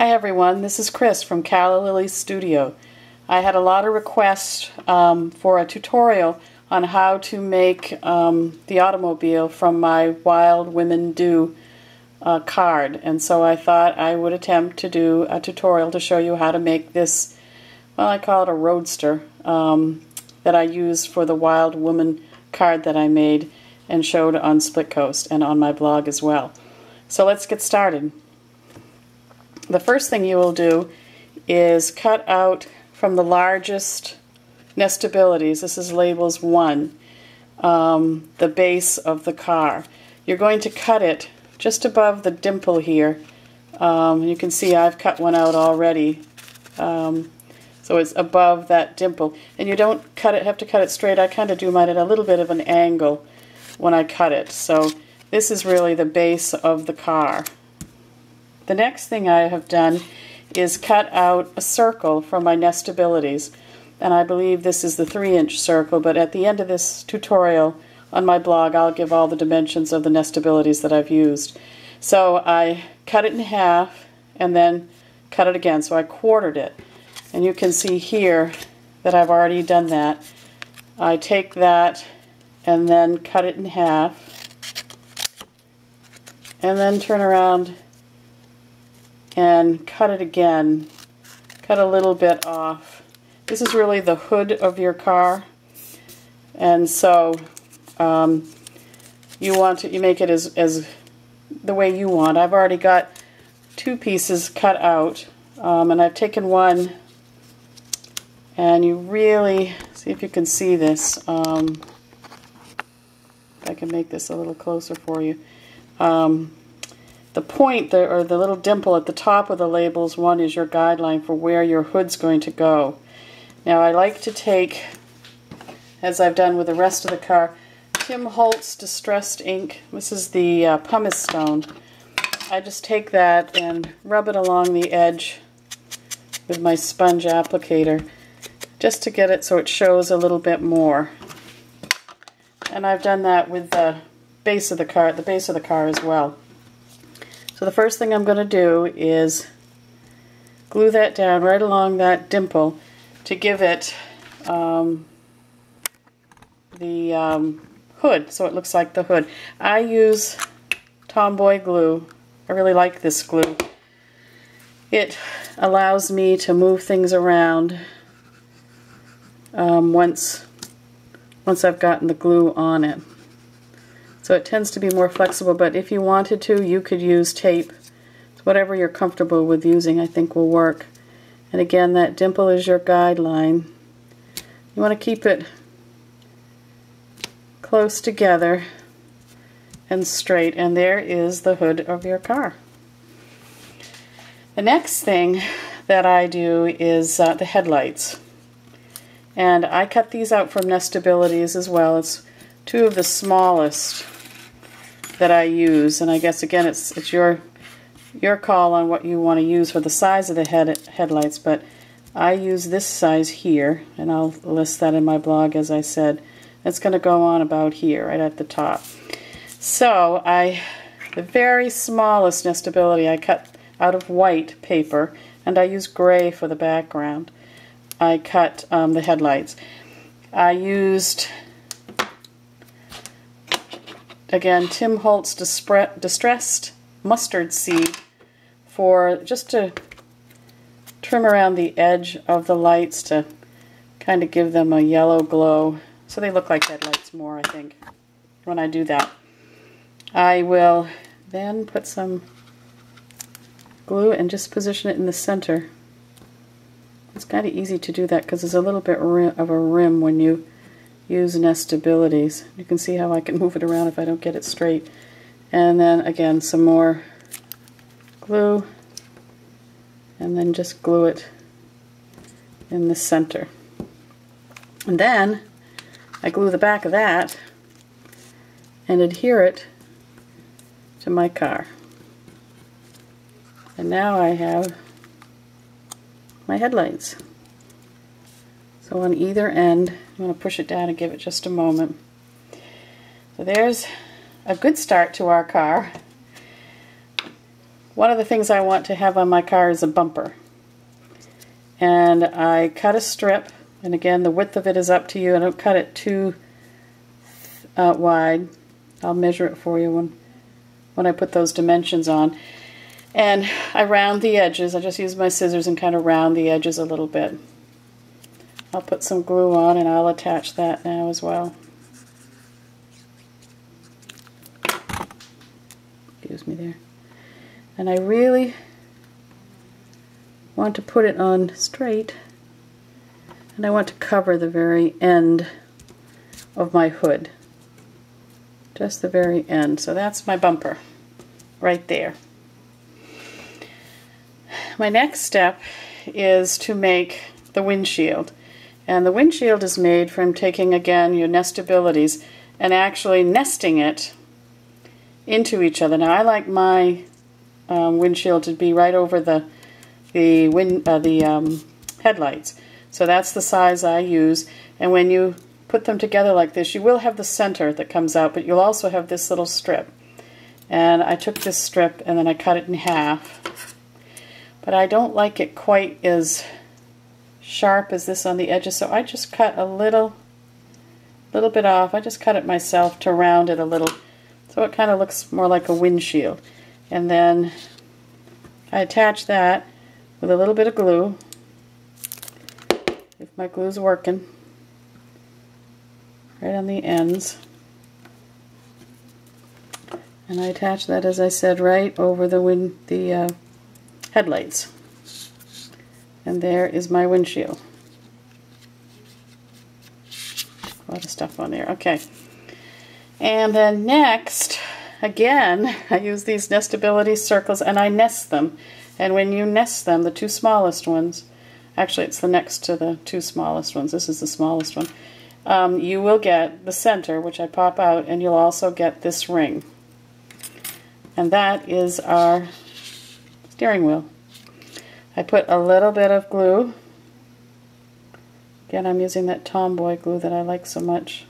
Hi everyone, this is Chris from Calla Lily's Studio. I had a lot of requests for a tutorial on how to make the automobile from my Wild Women Do card, and so I thought I would attempt to do a tutorial to show you how to make this, well, I call it a roadster, that I use for the Wild Woman card that I made and showed on Split Coast and on my blog as well. So let's get started. The first thing you will do is cut out from the largest nestabilities, this is labels 1, the base of the car. You're going to cut it just above the dimple here. You can see I've cut one out already, so it's above that dimple. And you don't have to cut it straight. I kind of do mine at a little bit of an angle when I cut it. So this is really the base of the car. The next thing I have done is cut out a circle from my nestabilities, and I believe this is the 3-inch circle, but at the end of this tutorial on my blog I'll give all the dimensions of the nestabilities that I've used. So I cut it in half and then cut it again, so I quartered it, and you can see here that I've already done that. I take that and then cut it in half and then turn around and cut it again, cut a little bit off. This is really the hood of your car, and so you make it as the way you want. I've already got 2 pieces cut out, and I've taken one, and you really see if you can see this. If I can make this a little closer for you. The point there, or the little dimple at the top of the labels 1, is your guideline for where your hood's going to go. Now I like to take, as I've done with the rest of the car, Tim Holtz Distressed Ink. This is the pumice stone. I just take that and rub it along the edge with my sponge applicator just to get it so it shows a little bit more. And I've done that with the base of the car as well. So the first thing I'm going to do is glue that down right along that dimple to give it the hood, so it looks like the hood. I use Tomboy glue. I really like this glue. It allows me to move things around once I've gotten the glue on it. So it tends to be more flexible, but if you wanted to, you could use tape. Whatever you're comfortable with using, I think will work. And again, that dimple is your guideline. You want to keep it close together and straight, and there is the hood of your car. The next thing that I do is the headlights. And I cut these out from nestabilities as well. It's 2 of the smallest that I use, and I guess again it's your call on what you want to use for the size of the headlights, but I use this size here, and I'll list that in my blog as I said. It's going to go on about here, right at the top. So the very smallest nestability I cut out of white paper, and I use gray for the background. I cut the headlights. I used, again, Tim Holtz Distressed Mustard Seed for just to trim around the edge of the lights to kind of give them a yellow glow, so they look like headlights more, I think, when I do that. I will then put some glue and just position it in the center. It's kind of easy to do that because there's a little bit of a rim when you use nestabilities. You can see how I can move it around if I don't get it straight. And then again some more glue, and then just glue it in the center. And then I glue the back of that and adhere it to my car. And now I have my headlights. So on either end, I'm going to push it down and give it just a moment. So there's a good start to our car. one of the things I want to have on my car is a bumper. And I cut a strip, and again the width of it is up to you. I don't cut it too wide. I'll measure it for you when I put those dimensions on. And I round the edges. I just use my scissors and kind of round the edges a little bit. I'll put some glue on and I'll attach that now as well. Excuse me there. And I really want to put it on straight, and I want to cover the very end of my hood. Just the very end. So that's my bumper right there. My next step is to make the windshield. And the windshield is made from taking, again, your nestabilities and actually nesting it into each other. Now I like my windshield to be right over the headlights. So that's the size I use. And when you put them together like this, you will have the center that comes out, but you'll also have this little strip. And I took this strip and then I cut it in half. But I don't like it quite as sharp as this on the edges, so I just cut a little bit off. I just cut it myself to round it a little, so it kind of looks more like a windshield. And then I attach that with a little bit of glue, if my glue's working, right on the ends. And I attach that, as I said, right over the headlights. And there is my windshield. A lot of stuff on there. Okay. And then next, again, I use these nestability circles and I nest them. And when you nest them, the two smallest ones, actually it's the next to the two smallest ones, this is the smallest one, you will get the center, which I pop out, and you'll also get this ring. And that is our steering wheel. I put a little bit of glue. Again, I'm using that Tomboy glue that I like so much.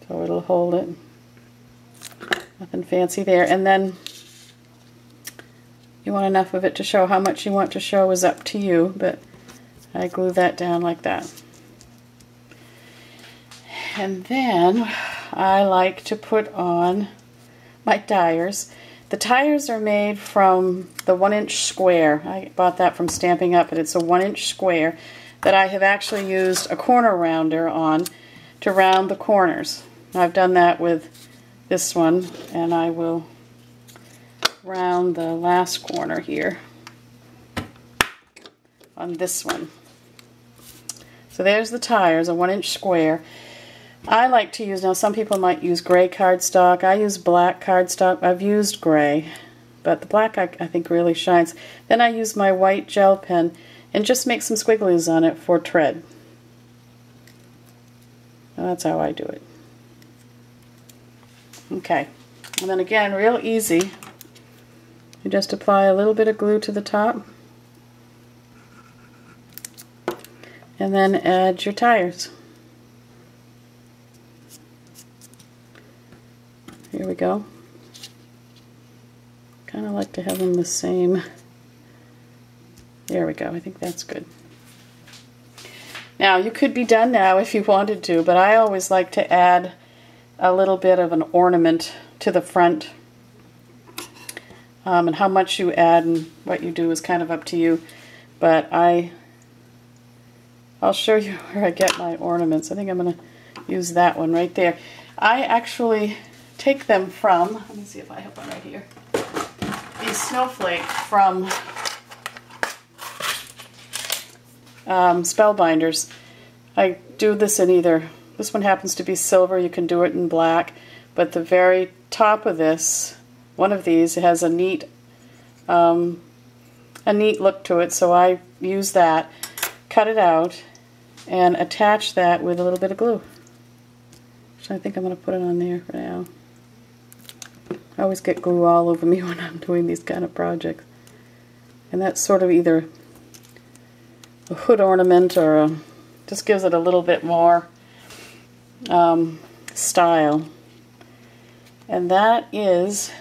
So it'll hold it. Nothing fancy there. And then you want enough of it to show. How much you want to show is up to you, but I glue that down like that. And then I like to put on my tires. The tires are made from the 1-inch square. I bought that from Stamping Up, but it's a 1-inch square that I have actually used a corner rounder on to round the corners. I've done that with this one, and I will round the last corner here on this one. So there's the tires, a 1-inch square. I like to use, now some people might use gray cardstock. I use black cardstock. I've used gray, but the black I think really shines. Then I use my white gel pen and just make some squigglies on it for tread. And that's how I do it. Okay, and then again, real easy. You just apply a little bit of glue to the top and then add your tires. Here we go. Kind of like to have them the same. There we go. I think that's good. Now, you could be done now if you wanted to, but I always like to add a little bit of an ornament to the front. And how much you add and what you do is kind of up to you. But I'll show you where I get my ornaments. I think I'm going to use that one right there. I actually take them from, let me see if I have one right here, these snowflake from Spellbinders. I do this in either, this one happens to be silver, you can do it in black, but the very top of this, one of these, has a neat look to it, so I use that, cut it out, and attach that with a little bit of glue. So I think I'm going to put it on there for now. I always get glue all over me when I'm doing these kind of projects. And that's sort of either a hood ornament or just gives it a little bit more style. And that is